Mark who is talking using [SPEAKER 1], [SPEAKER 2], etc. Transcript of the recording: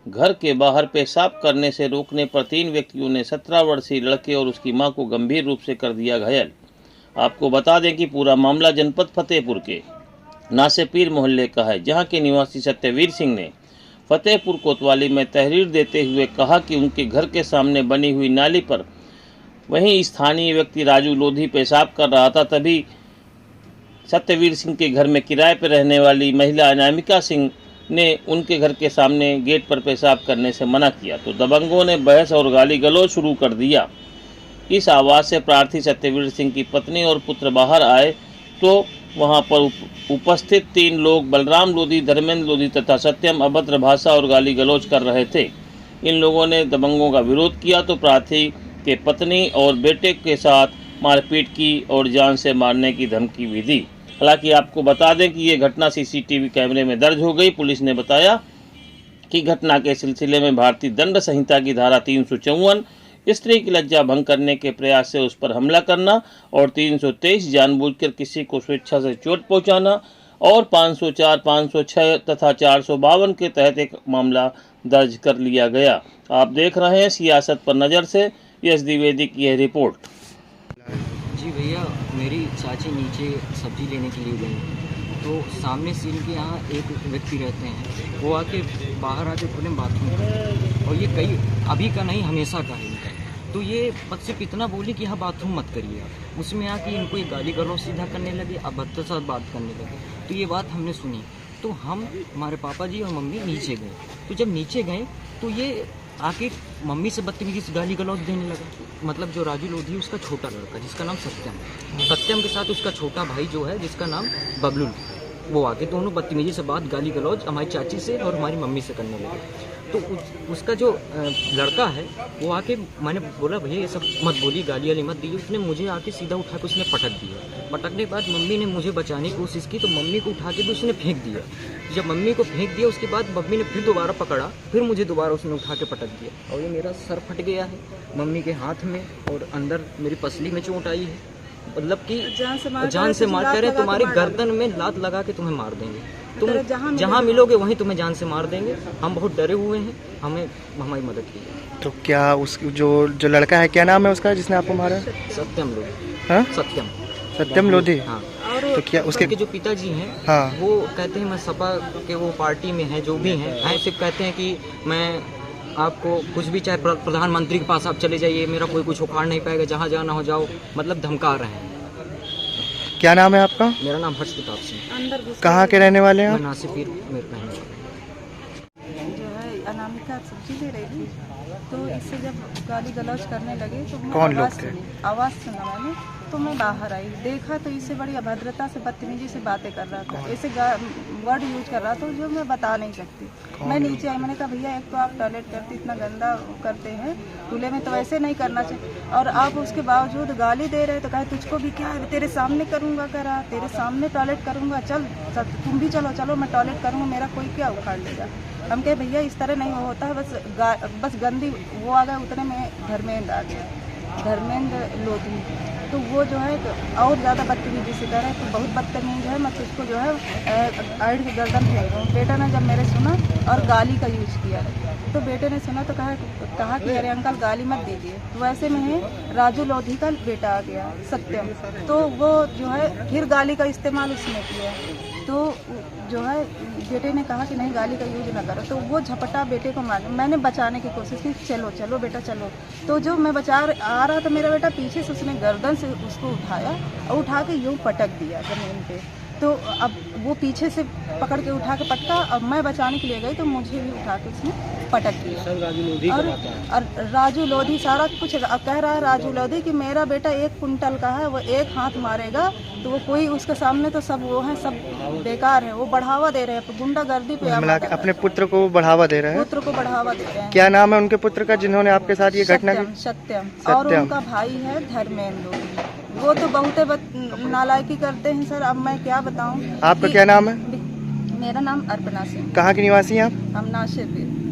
[SPEAKER 1] घर के बाहर पेशाब करने से रोकने पर 3 व्यक्तियों ने 17 वर्षीय लड़के और उसकी मां को गंभीर रूप से कर दिया घायल। आपको बता दें कि पूरा मामला जनपद फतेहपुर के नासेपीर मोहल्ले का है, जहां के निवासी सत्यवीर सिंह ने फतेहपुर कोतवाली में तहरीर देते हुए कहा कि उनके घर के सामने बनी हुई नाली पर वहीं स्थानीय व्यक्ति राजू लोधी पेशाब कर रहा था। तभी सत्यवीर सिंह के घर में किराए पर रहने वाली महिला अनामिका सिंह ने उनके घर के सामने गेट पर पेशाब करने से मना किया, तो दबंगों ने बहस और गाली गलौज शुरू कर दिया। इस आवाज़ से प्रार्थी सत्यवीर सिंह की पत्नी और पुत्र बाहर आए तो वहां पर उपस्थित 3 लोग बलराम लोधी, धर्मेंद्र लोधी तथा सत्यम अभद्र भाषा और गाली गलौज कर रहे थे। इन लोगों ने दबंगों का विरोध किया तो प्रार्थी के पत्नी और बेटे के साथ मारपीट की और जान से मारने की धमकी भी दी। हालांकि आपको बता दें कि ये घटना सीसीटीवी कैमरे में दर्ज हो गई। पुलिस ने बताया कि घटना के सिलसिले में भारतीय दंड संहिता की धारा 354 स्त्री की लज्जा भंग करने के प्रयास से उस पर हमला करना और 323 जानबूझकर किसी को स्वेच्छा से चोट पहुंचाना और 504, 506 तथा 452 के तहत एक मामला दर्ज कर लिया गया। आप देख रहे हैं सियासत पर नज़र से यश द्विवेदी की यह रिपोर्ट।
[SPEAKER 2] जी भैया, मेरी चाची नीचे सब्जी लेने के लिए गई तो सामने सील के यहाँ एक व्यक्ति रहते हैं, वो आके बाहर आके पूरे बाथरूम कर, और ये कई अभी का नहीं हमेशा का है इनका। तो ये बस सिर्फ इतना बोली कि हाँ बाथरूम मत करिए आप, उसमें आके इनको एक गाली गलौज सीधा करने लगे, अभद्र के साथ बात करने लगे। तो ये बात हमने सुनी तो हम हमारे पापा जी और मम्मी नीचे गए। तो जब नीचे गए तो ये आके मम्मी से बदतमीजी से गाली गलौज देने लगा। मतलब जो राजू लोधी उसका छोटा लड़का जिसका नाम सत्यम के साथ उसका छोटा भाई जो है जिसका नाम बबलू, वो आके दोनों बदतमीजी से बात गाली गलौज हमारी चाची से और हमारी मम्मी से करने लगे। तो उसका जो लड़का है वो आके, मैंने बोला भैया ये सब मत बोलिए, गाली वाली मत दीजिए। उसने मुझे आके सीधा उठा के उसने पटक दिया। पटकने के बाद मम्मी ने मुझे बचाने की कोशिश की तो मम्मी को उठा के भी उसने फेंक दिया। जब मम्मी को फेंक दिया उसके बाद मम्मी ने फिर दोबारा पकड़ा, फिर मुझे दोबारा उसने उठा के पटक दिया और ये मेरा सर फट गया है मम्मी के हाथ में और अंदर मेरी पसली में चोट आई है। मतलब कि जान से मार कर तुम्हारी गर्दन में लात लगा के तुम्हें मार देंगे, तुम जहाँ मिलोगे वहीं तुम्हें जान से मार देंगे। हम बहुत डरे हुए हैं, हमें हमारी मदद कीजिए।
[SPEAKER 3] तो क्या उस जो लड़का है क्या नाम है उसका जिसने आपको मारा?
[SPEAKER 2] सत्यम लोधी।
[SPEAKER 3] हाँ, सत्यम लोधी।
[SPEAKER 2] हाँ।
[SPEAKER 3] तो क्या उसके
[SPEAKER 2] जो पिताजी हैं,
[SPEAKER 3] हाँ,
[SPEAKER 2] वो कहते हैं मैं सपा के वो पार्टी में है, जो भी हैं सिर्फ कहते हैं कि मैं आपको कुछ भी, चाहे प्रधानमंत्री के पास आप चले जाइए, मेरा कोई कुछ उखाड़ नहीं पाएगा, जहाँ जाना हो जाओ, मतलब धमका रहे हैं।
[SPEAKER 3] क्या नाम है आपका?
[SPEAKER 2] मेरा नाम हर्ष प्रताप सिंह।
[SPEAKER 3] कहाँ के रहने वाले हैं?
[SPEAKER 2] मैं नासिपीर में रहने वाला।
[SPEAKER 4] जो है अनामिका सब्जी ले रही थी तो इससे जब गाली गलौज करने लगे तो
[SPEAKER 3] कौन लोग थे?
[SPEAKER 4] आवाज़ सुना मैंने तो मैं बाहर आई, देखा तो इससे बड़ी अभद्रता से बदतमीजी से बातें कर रहा था, ऐसे वर्ड यूज कर रहा था जो मैं बता नहीं सकती। मैं नीचे आई, मैंने कहा भैया एक तो आप टॉयलेट करते इतना गंदा करते हैं, खुले में तो ऐसे नहीं करना चाहिए और आप उसके बावजूद गाली दे रहे तो कहे तुझको भी क्या है, तेरे सामने करूँगा, करा तेरे सामने टॉयलेट करूँगा, चल तुम भी चलो चलो मैं टॉयलेट करूँगा, मेरा कोई क्या उखाड़ लेगा। हम कहे भैया इस तरह नहीं होता है, बस गंदी वो आ गया, उतने में धर्मेंद्र आ गया, धर्मेंद्र लोधी। तो वो जो है और ज़्यादा बदतमीजी से करे तो बहुत बदतमीज है, मैं तुझको जो है आड़ की गर्दन फेंक दूँ। बेटा ने जब मेरे सुना और गाली का यूज किया तो बेटे ने सुना तो कहा कि अरे अंकल गाली मत दीजिए। तो वैसे में है राजू लोधी का बेटा आ गया सत्यम, तो वो जो है फिर गाली का इस्तेमाल उसने किया। तो जो है बेटे ने कहा कि नहीं गाली का यूज ना करो, तो वो झपटा बेटे को मार, मैंने बचाने की कोशिश की, चलो चलो बेटा चलो। तो जो मैं आ रहा था मेरा बेटा पीछे से उसने गर्दन से उसको उठाया और उठा के यूँ पटक दिया ज़मीन पे। तो अब वो पीछे से पकड़ के उठा के पटका और मैं बचाने के लिए गई तो मुझे भी उठा के उसने पटक दिया। और राजू लोधी सारा कुछ कह रहा है राजू लोधी कि मेरा बेटा 1 कुंटल का है, वो एक हाथ मारेगा तो वो कोई उसके सामने तो सब वो है, सब बेकार है, वो बढ़ावा दे रहे हैं गुंडागर्दी पे।
[SPEAKER 3] अपने पुत्र को बढ़ावा दे रहे हैं?
[SPEAKER 4] पुत्र को बढ़ावा दे रहे हैं।
[SPEAKER 3] क्या नाम है उनके पुत्र का जिन्होंने आपके साथ ये घटना की?
[SPEAKER 4] सत्यम। और उनका भाई है धर्मेंद्र लोधी, वो तो बहुत नालायकी करते हैं सर, अब मैं क्या बताऊं।
[SPEAKER 3] आपका क्या नाम है?
[SPEAKER 4] मेरा नाम अर्पणा सिंह।
[SPEAKER 3] कहाँ की निवासी हैं आप?
[SPEAKER 4] हम नासिपीर।